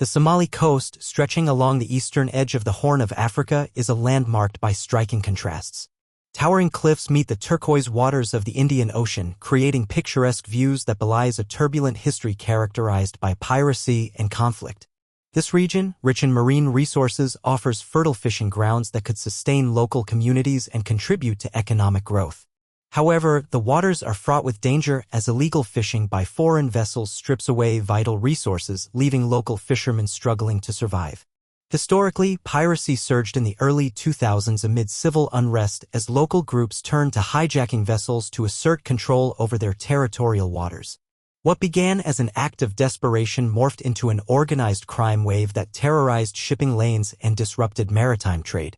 The Somali coast, stretching along the eastern edge of the Horn of Africa, is a land marked by striking contrasts. Towering cliffs meet the turquoise waters of the Indian Ocean, creating picturesque views that belies a turbulent history characterized by piracy and conflict. This region, rich in marine resources, offers fertile fishing grounds that could sustain local communities and contribute to economic growth. However, the waters are fraught with danger as illegal fishing by foreign vessels strips away vital resources, leaving local fishermen struggling to survive. Historically, piracy surged in the early 2000s amid civil unrest as local groups turned to hijacking vessels to assert control over their territorial waters. What began as an act of desperation morphed into an organized crime wave that terrorized shipping lanes and disrupted maritime trade.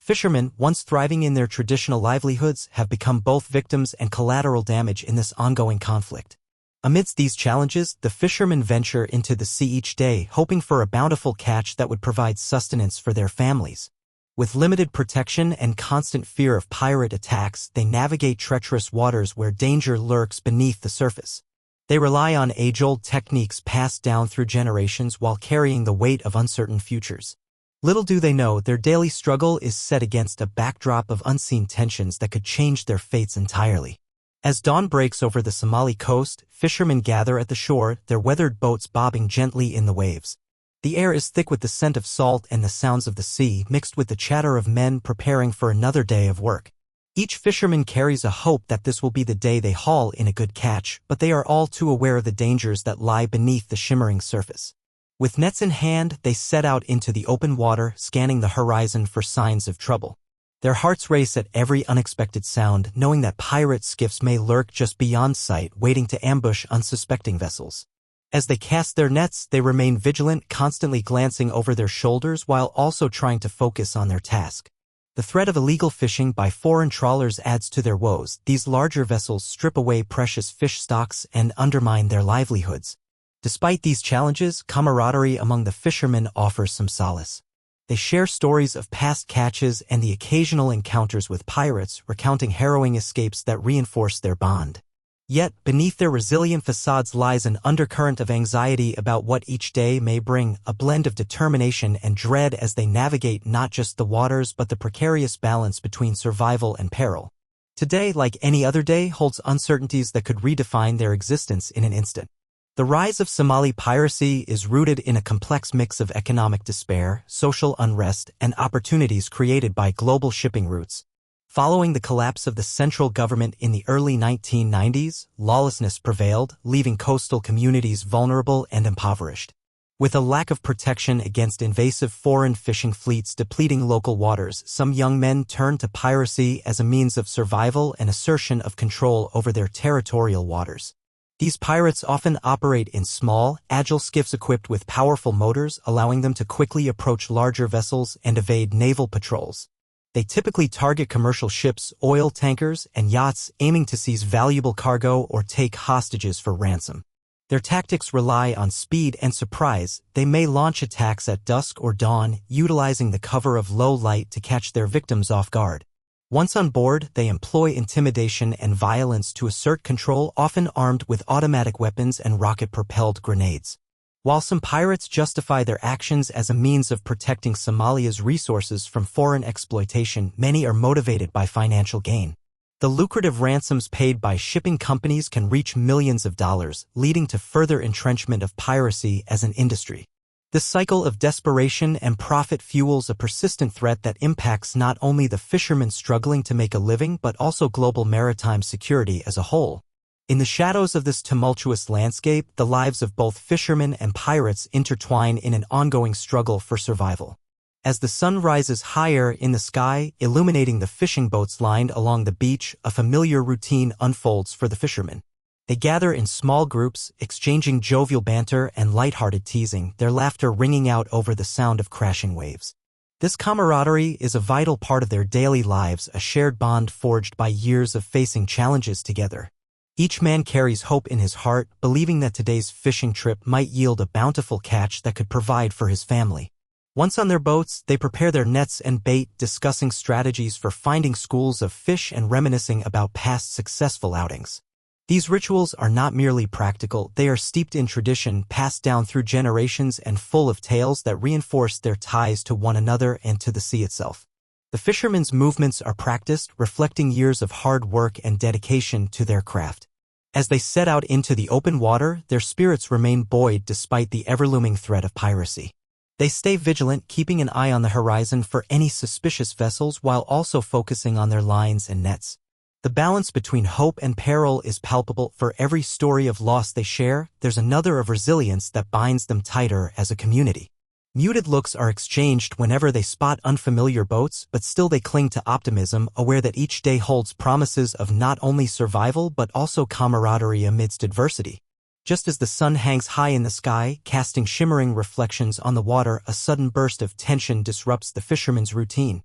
Fishermen, once thriving in their traditional livelihoods, have become both victims and collateral damage in this ongoing conflict. Amidst these challenges, the fishermen venture into the sea each day, hoping for a bountiful catch that would provide sustenance for their families. With limited protection and constant fear of pirate attacks, they navigate treacherous waters where danger lurks beneath the surface. They rely on age-old techniques passed down through generations while carrying the weight of uncertain futures. Little do they know, their daily struggle is set against a backdrop of unseen tensions that could change their fates entirely. As dawn breaks over the Somali coast, fishermen gather at the shore, their weathered boats bobbing gently in the waves. The air is thick with the scent of salt and the sounds of the sea, mixed with the chatter of men preparing for another day of work. Each fisherman carries a hope that this will be the day they haul in a good catch, but they are all too aware of the dangers that lie beneath the shimmering surface. With nets in hand, they set out into the open water, scanning the horizon for signs of trouble. Their hearts race at every unexpected sound, knowing that pirate skiffs may lurk just beyond sight, waiting to ambush unsuspecting vessels. As they cast their nets, they remain vigilant, constantly glancing over their shoulders while also trying to focus on their task. The threat of illegal fishing by foreign trawlers adds to their woes. These larger vessels strip away precious fish stocks and undermine their livelihoods. Despite these challenges, camaraderie among the fishermen offers some solace. They share stories of past catches and the occasional encounters with pirates, recounting harrowing escapes that reinforce their bond. Yet, beneath their resilient facades lies an undercurrent of anxiety about what each day may bring, a blend of determination and dread as they navigate not just the waters but the precarious balance between survival and peril. Today, like any other day, holds uncertainties that could redefine their existence in an instant. The rise of Somali piracy is rooted in a complex mix of economic despair, social unrest, and opportunities created by global shipping routes. Following the collapse of the central government in the early 1990s, lawlessness prevailed, leaving coastal communities vulnerable and impoverished. With a lack of protection against invasive foreign fishing fleets depleting local waters, some young men turned to piracy as a means of survival and assertion of control over their territorial waters. These pirates often operate in small, agile skiffs equipped with powerful motors, allowing them to quickly approach larger vessels and evade naval patrols. They typically target commercial ships, oil tankers, and yachts, aiming to seize valuable cargo or take hostages for ransom. Their tactics rely on speed and surprise. They may launch attacks at dusk or dawn, utilizing the cover of low light to catch their victims off guard. Once on board, they employ intimidation and violence to assert control, often armed with automatic weapons and rocket-propelled grenades. While some pirates justify their actions as a means of protecting Somalia's resources from foreign exploitation, many are motivated by financial gain. The lucrative ransoms paid by shipping companies can reach millions of dollars, leading to further entrenchment of piracy as an industry. This cycle of desperation and profit fuels a persistent threat that impacts not only the fishermen struggling to make a living but also global maritime security as a whole. In the shadows of this tumultuous landscape, the lives of both fishermen and pirates intertwine in an ongoing struggle for survival. As the sun rises higher in the sky, illuminating the fishing boats lined along the beach, a familiar routine unfolds for the fishermen. They gather in small groups, exchanging jovial banter and lighthearted teasing, their laughter ringing out over the sound of crashing waves. This camaraderie is a vital part of their daily lives, a shared bond forged by years of facing challenges together. Each man carries hope in his heart, believing that today's fishing trip might yield a bountiful catch that could provide for his family. Once on their boats, they prepare their nets and bait, discussing strategies for finding schools of fish and reminiscing about past successful outings. These rituals are not merely practical, they are steeped in tradition, passed down through generations and full of tales that reinforce their ties to one another and to the sea itself. The fishermen's movements are practiced, reflecting years of hard work and dedication to their craft. As they set out into the open water, their spirits remain buoyed despite the ever-looming threat of piracy. They stay vigilant, keeping an eye on the horizon for any suspicious vessels while also focusing on their lines and nets. The balance between hope and peril is palpable. For every story of loss they share, there's another of resilience that binds them tighter as a community. Muted looks are exchanged whenever they spot unfamiliar boats, but still they cling to optimism, aware that each day holds promises of not only survival but also camaraderie amidst adversity. Just as the sun hangs high in the sky, casting shimmering reflections on the water, a sudden burst of tension disrupts the fisherman's routine.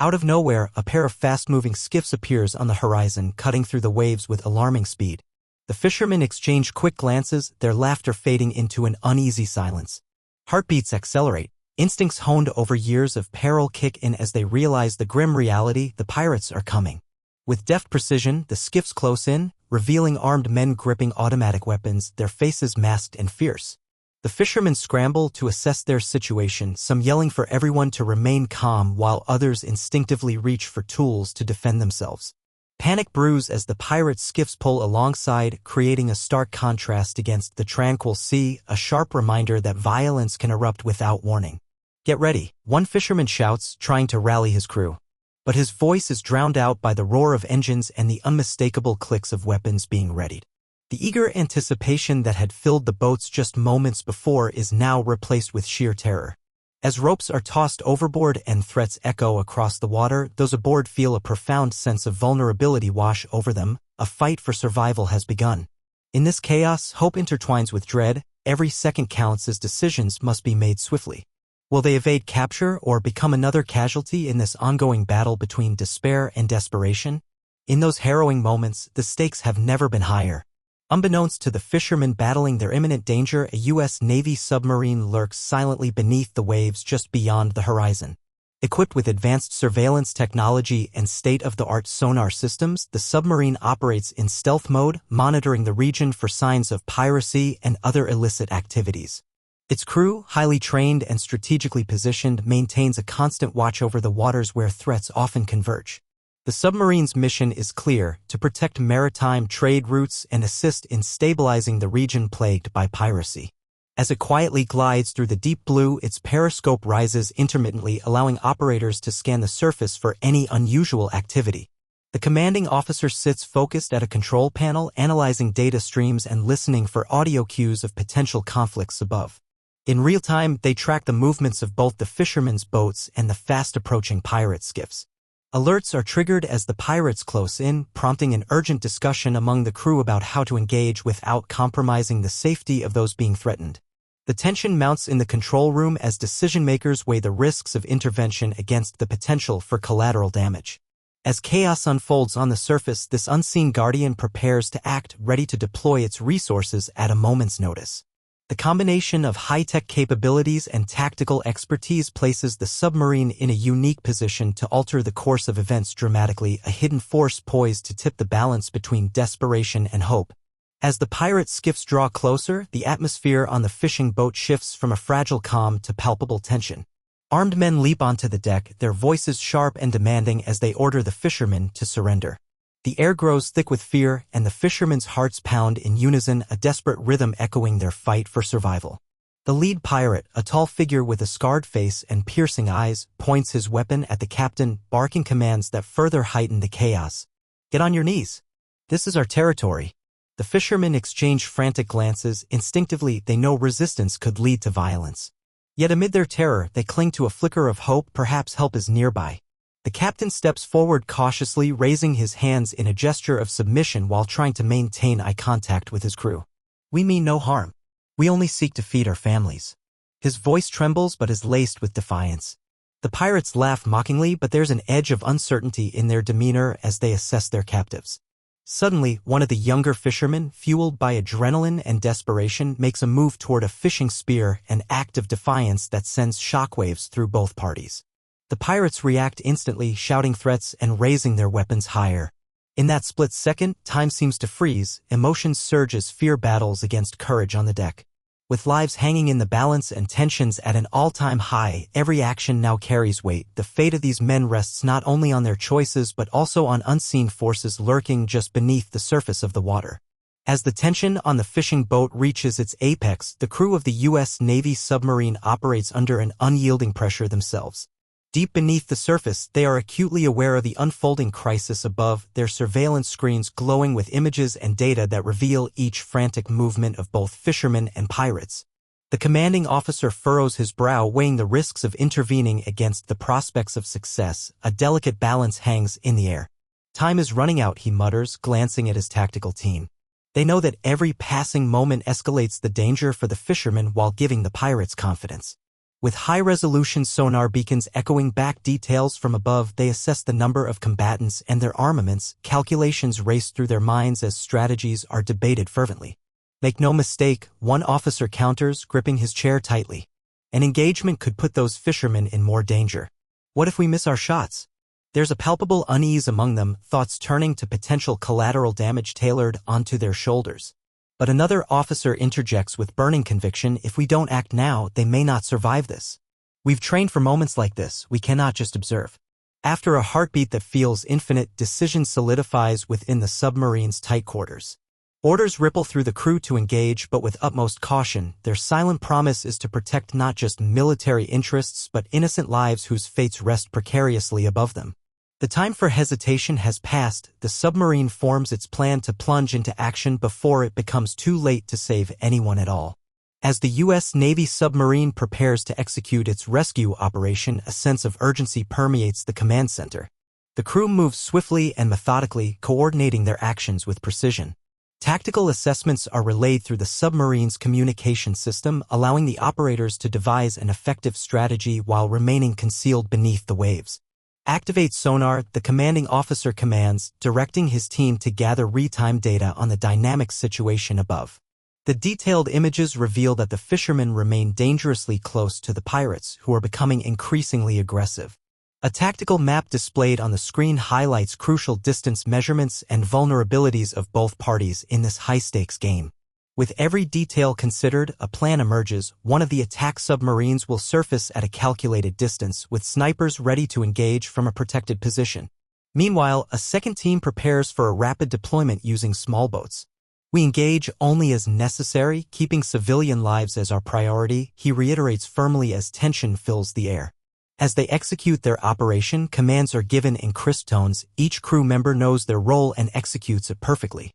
Out of nowhere, a pair of fast-moving skiffs appears on the horizon, cutting through the waves with alarming speed. The fishermen exchange quick glances, their laughter fading into an uneasy silence. Heartbeats accelerate. Instincts honed over years of peril kick in as they realize the grim reality: the pirates are coming. With deft precision, the skiffs close in, revealing armed men gripping automatic weapons, their faces masked and fierce. The fishermen scramble to assess their situation, some yelling for everyone to remain calm while others instinctively reach for tools to defend themselves. Panic brews as the pirate skiffs pull alongside, creating a stark contrast against the tranquil sea, a sharp reminder that violence can erupt without warning. "Get ready," one fisherman shouts, trying to rally his crew. But his voice is drowned out by the roar of engines and the unmistakable clicks of weapons being readied. The eager anticipation that had filled the boats just moments before is now replaced with sheer terror. As ropes are tossed overboard and threats echo across the water, those aboard feel a profound sense of vulnerability wash over them. A fight for survival has begun. In this chaos, hope intertwines with dread. Every second counts as decisions must be made swiftly. Will they evade capture or become another casualty in this ongoing battle between despair and desperation? In those harrowing moments, the stakes have never been higher. Unbeknownst to the fishermen battling their imminent danger, a U.S. Navy submarine lurks silently beneath the waves just beyond the horizon. Equipped with advanced surveillance technology and state-of-the-art sonar systems, the submarine operates in stealth mode, monitoring the region for signs of piracy and other illicit activities. Its crew, highly trained and strategically positioned, maintains a constant watch over the waters where threats often converge. The submarine's mission is clear: to protect maritime trade routes and assist in stabilizing the region plagued by piracy. As it quietly glides through the deep blue, its periscope rises intermittently, allowing operators to scan the surface for any unusual activity. The commanding officer sits focused at a control panel, analyzing data streams and listening for audio cues of potential conflicts above. In real time, they track the movements of both the fishermen's boats and the fast-approaching pirate skiffs. Alerts are triggered as the pirates close in, prompting an urgent discussion among the crew about how to engage without compromising the safety of those being threatened. The tension mounts in the control room as decision-makers weigh the risks of intervention against the potential for collateral damage. As chaos unfolds on the surface, this unseen guardian prepares to act, ready to deploy its resources at a moment's notice. The combination of high-tech capabilities and tactical expertise places the submarine in a unique position to alter the course of events dramatically, a hidden force poised to tip the balance between desperation and hope. As the pirate skiffs draw closer, the atmosphere on the fishing boat shifts from a fragile calm to palpable tension. Armed men leap onto the deck, their voices sharp and demanding as they order the fishermen to surrender. The air grows thick with fear, and the fishermen's hearts pound in unison, a desperate rhythm echoing their fight for survival. The lead pirate, a tall figure with a scarred face and piercing eyes, points his weapon at the captain, barking commands that further heighten the chaos. "Get on your knees. This is our territory." The fishermen exchange frantic glances. Instinctively, they know resistance could lead to violence. Yet amid their terror, they cling to a flicker of hope. Perhaps help is nearby. The captain steps forward cautiously, raising his hands in a gesture of submission while trying to maintain eye contact with his crew. "We mean no harm. We only seek to feed our families." His voice trembles but is laced with defiance. The pirates laugh mockingly, but there's an edge of uncertainty in their demeanor as they assess their captives. Suddenly, one of the younger fishermen, fueled by adrenaline and desperation, makes a move toward a fishing spear, an act of defiance that sends shockwaves through both parties. The pirates react instantly, shouting threats and raising their weapons higher. In that split second, time seems to freeze, emotions surge as fear battles against courage on the deck. With lives hanging in the balance and tensions at an all-time high, every action now carries weight. The fate of these men rests not only on their choices but also on unseen forces lurking just beneath the surface of the water. As the tension on the fishing boat reaches its apex, the crew of the U.S. Navy submarine operates under an unyielding pressure themselves. Deep beneath the surface, they are acutely aware of the unfolding crisis above, their surveillance screens glowing with images and data that reveal each frantic movement of both fishermen and pirates. The commanding officer furrows his brow, weighing the risks of intervening against the prospects of success. A delicate balance hangs in the air. Time is running out, he mutters, glancing at his tactical team. They know that every passing moment escalates the danger for the fishermen while giving the pirates confidence. With high-resolution sonar beacons echoing back details from above, they assess the number of combatants and their armaments. Calculations race through their minds as strategies are debated fervently. Make no mistake, one officer counters, gripping his chair tightly. An engagement could put those fishermen in more danger. What if we miss our shots? There's a palpable unease among them, thoughts turning to potential collateral damage tailored onto their shoulders. But another officer interjects with burning conviction, if we don't act now, they may not survive this. We've trained for moments like this, we cannot just observe. After a heartbeat that feels infinite, decision solidifies within the submarine's tight quarters. Orders ripple through the crew to engage, but with utmost caution. Their silent promise is to protect not just military interests but innocent lives whose fates rest precariously above them. The time for hesitation has passed. The submarine forms its plan to plunge into action before it becomes too late to save anyone at all. As the U.S. Navy submarine prepares to execute its rescue operation, a sense of urgency permeates the command center. The crew moves swiftly and methodically, coordinating their actions with precision. Tactical assessments are relayed through the submarine's communication system, allowing the operators to devise an effective strategy while remaining concealed beneath the waves. Activate sonar, the commanding officer commands, directing his team to gather real-time data on the dynamic situation above. The detailed images reveal that the fishermen remain dangerously close to the pirates, who are becoming increasingly aggressive. A tactical map displayed on the screen highlights crucial distance measurements and vulnerabilities of both parties in this high-stakes game. With every detail considered, a plan emerges. One of the attack submarines will surface at a calculated distance, with snipers ready to engage from a protected position. Meanwhile, a second team prepares for a rapid deployment using small boats. We engage only as necessary, keeping civilian lives as our priority, he reiterates firmly as tension fills the air. As they execute their operation, commands are given in crisp tones. Each crew member knows their role and executes it perfectly.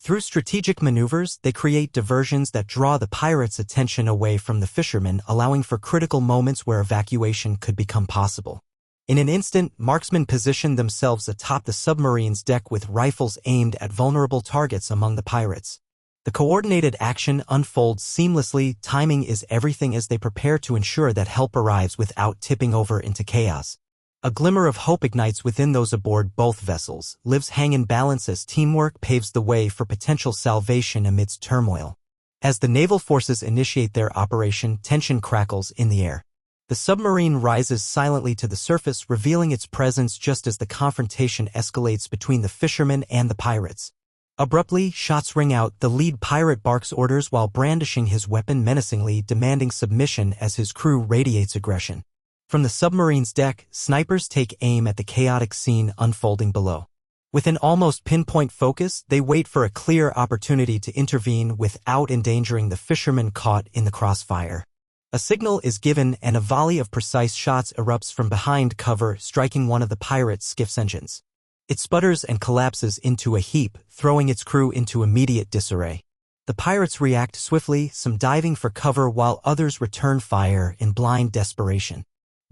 Through strategic maneuvers, they create diversions that draw the pirates' attention away from the fishermen, allowing for critical moments where evacuation could become possible. In an instant, marksmen position themselves atop the submarine's deck with rifles aimed at vulnerable targets among the pirates. The coordinated action unfolds seamlessly. Timing is everything as they prepare to ensure that help arrives without tipping over into chaos. A glimmer of hope ignites within those aboard both vessels. Lives hang in balance as teamwork paves the way for potential salvation amidst turmoil. As the naval forces initiate their operation, tension crackles in the air. The submarine rises silently to the surface, revealing its presence just as the confrontation escalates between the fishermen and the pirates. Abruptly, shots ring out. The lead pirate barks orders while brandishing his weapon menacingly, demanding submission as his crew radiates aggression. From the submarine's deck, snipers take aim at the chaotic scene unfolding below. With an almost pinpoint focus, they wait for a clear opportunity to intervene without endangering the fishermen caught in the crossfire. A signal is given and a volley of precise shots erupts from behind cover, striking one of the pirate skiff's engines. It sputters and collapses into a heap, throwing its crew into immediate disarray. The pirates react swiftly, some diving for cover while others return fire in blind desperation.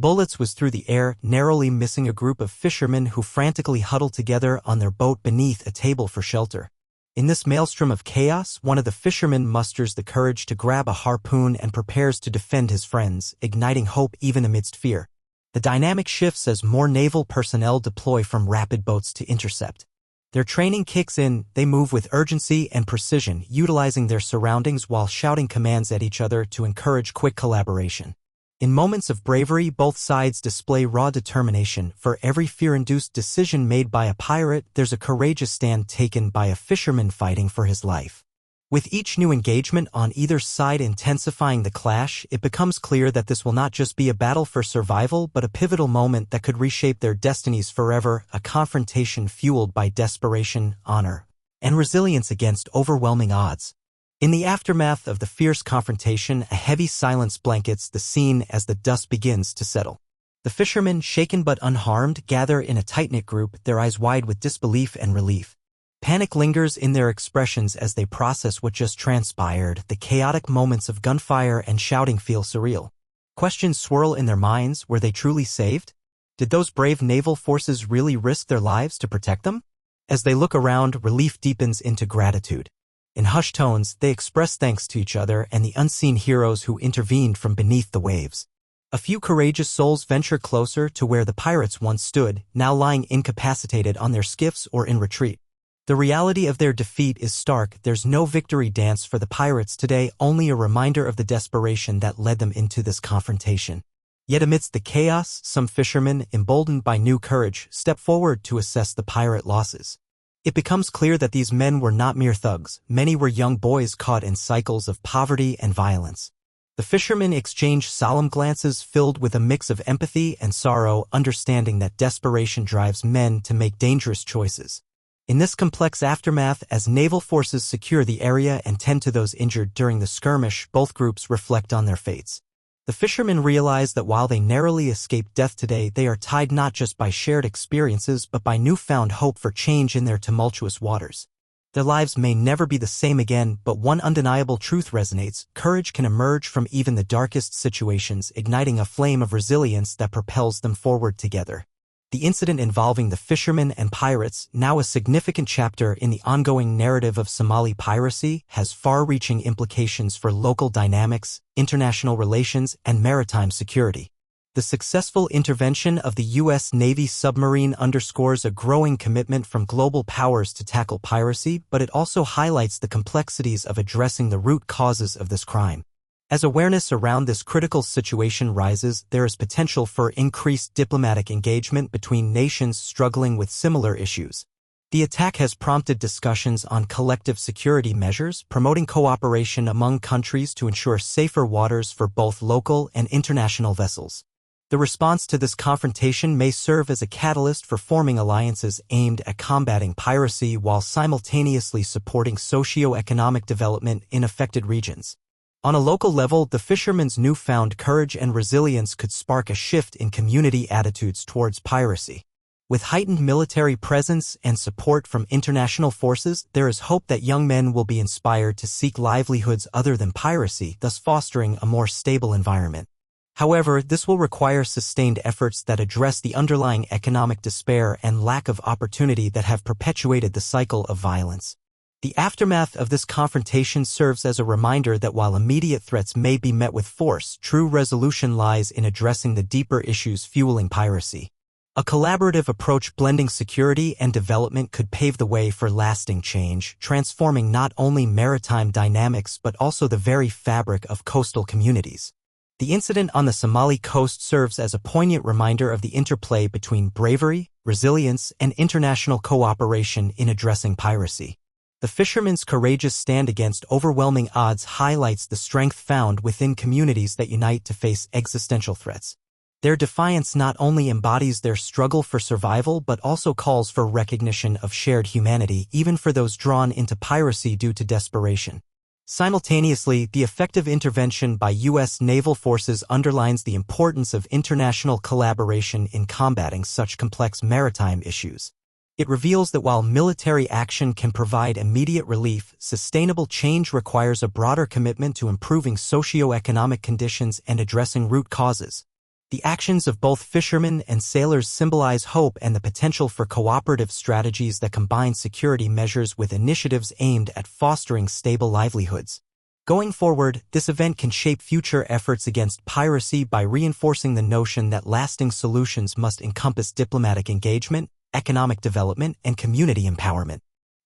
Bullets whizzed through the air, narrowly missing a group of fishermen who frantically huddled together on their boat beneath a table for shelter. In this maelstrom of chaos, one of the fishermen musters the courage to grab a harpoon and prepares to defend his friends, igniting hope even amidst fear. The dynamic shifts as more naval personnel deploy from rapid boats to intercept. Their training kicks in. They move with urgency and precision, utilizing their surroundings while shouting commands at each other to encourage quick collaboration. In moments of bravery, both sides display raw determination. For every fear-induced decision made by a pirate, there's a courageous stand taken by a fisherman fighting for his life. With each new engagement on either side intensifying the clash, it becomes clear that this will not just be a battle for survival but a pivotal moment that could reshape their destinies forever, a confrontation fueled by desperation, honor, and resilience against overwhelming odds. In the aftermath of the fierce confrontation, a heavy silence blankets the scene as the dust begins to settle. The fishermen, shaken but unharmed, gather in a tight-knit group, their eyes wide with disbelief and relief. Panic lingers in their expressions as they process what just transpired. The chaotic moments of gunfire and shouting feel surreal. Questions swirl in their minds. Were they truly saved? Did those brave naval forces really risk their lives to protect them? As they look around, relief deepens into gratitude. In hushed tones, they express thanks to each other and the unseen heroes who intervened from beneath the waves. A few courageous souls venture closer to where the pirates once stood, now lying incapacitated on their skiffs or in retreat. The reality of their defeat is stark. There's no victory dance for the pirates today, only a reminder of the desperation that led them into this confrontation. Yet amidst the chaos, some fishermen, emboldened by new courage, step forward to assess the pirate losses. It becomes clear that these men were not mere thugs. Many were young boys caught in cycles of poverty and violence. The fishermen exchange solemn glances filled with a mix of empathy and sorrow, understanding that desperation drives men to make dangerous choices. In this complex aftermath, as naval forces secure the area and tend to those injured during the skirmish, both groups reflect on their fates. The fishermen realize that while they narrowly escaped death today, they are tied not just by shared experiences but by newfound hope for change in their tumultuous waters. Their lives may never be the same again, but one undeniable truth resonates: courage can emerge from even the darkest situations, igniting a flame of resilience that propels them forward together. The incident involving the fishermen and pirates, now a significant chapter in the ongoing narrative of Somali piracy, has far-reaching implications for local dynamics, international relations, and maritime security. The successful intervention of the U.S. Navy submarine underscores a growing commitment from global powers to tackle piracy, but it also highlights the complexities of addressing the root causes of this crime. As awareness around this critical situation rises, there is potential for increased diplomatic engagement between nations struggling with similar issues. The attack has prompted discussions on collective security measures, promoting cooperation among countries to ensure safer waters for both local and international vessels. The response to this confrontation may serve as a catalyst for forming alliances aimed at combating piracy while simultaneously supporting socio-economic development in affected regions. On a local level, the fishermen's newfound courage and resilience could spark a shift in community attitudes towards piracy. With heightened military presence and support from international forces, there is hope that young men will be inspired to seek livelihoods other than piracy, thus fostering a more stable environment. However, this will require sustained efforts that address the underlying economic despair and lack of opportunity that have perpetuated the cycle of violence. The aftermath of this confrontation serves as a reminder that while immediate threats may be met with force, true resolution lies in addressing the deeper issues fueling piracy. A collaborative approach blending security and development could pave the way for lasting change, transforming not only maritime dynamics but also the very fabric of coastal communities. The incident on the Somali coast serves as a poignant reminder of the interplay between bravery, resilience, and international cooperation in addressing piracy. The fishermen's courageous stand against overwhelming odds highlights the strength found within communities that unite to face existential threats. Their defiance not only embodies their struggle for survival but also calls for recognition of shared humanity, even for those drawn into piracy due to desperation. Simultaneously, the effective intervention by U.S. naval forces underlines the importance of international collaboration in combating such complex maritime issues. It reveals that while military action can provide immediate relief, sustainable change requires a broader commitment to improving socio-economic conditions and addressing root causes. The actions of both fishermen and sailors symbolize hope and the potential for cooperative strategies that combine security measures with initiatives aimed at fostering stable livelihoods. Going forward, this event can shape future efforts against piracy by reinforcing the notion that lasting solutions must encompass diplomatic engagement, economic development, and community empowerment.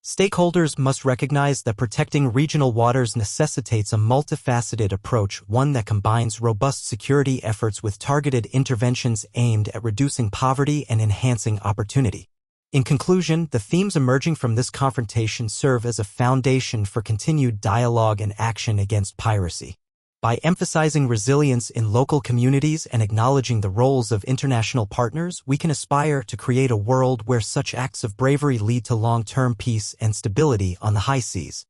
Stakeholders must recognize that protecting regional waters necessitates a multifaceted approach, one that combines robust security efforts with targeted interventions aimed at reducing poverty and enhancing opportunity. In conclusion, the themes emerging from this confrontation serve as a foundation for continued dialogue and action against piracy. By emphasizing resilience in local communities and acknowledging the roles of international partners, we can aspire to create a world where such acts of bravery lead to long-term peace and stability on the high seas.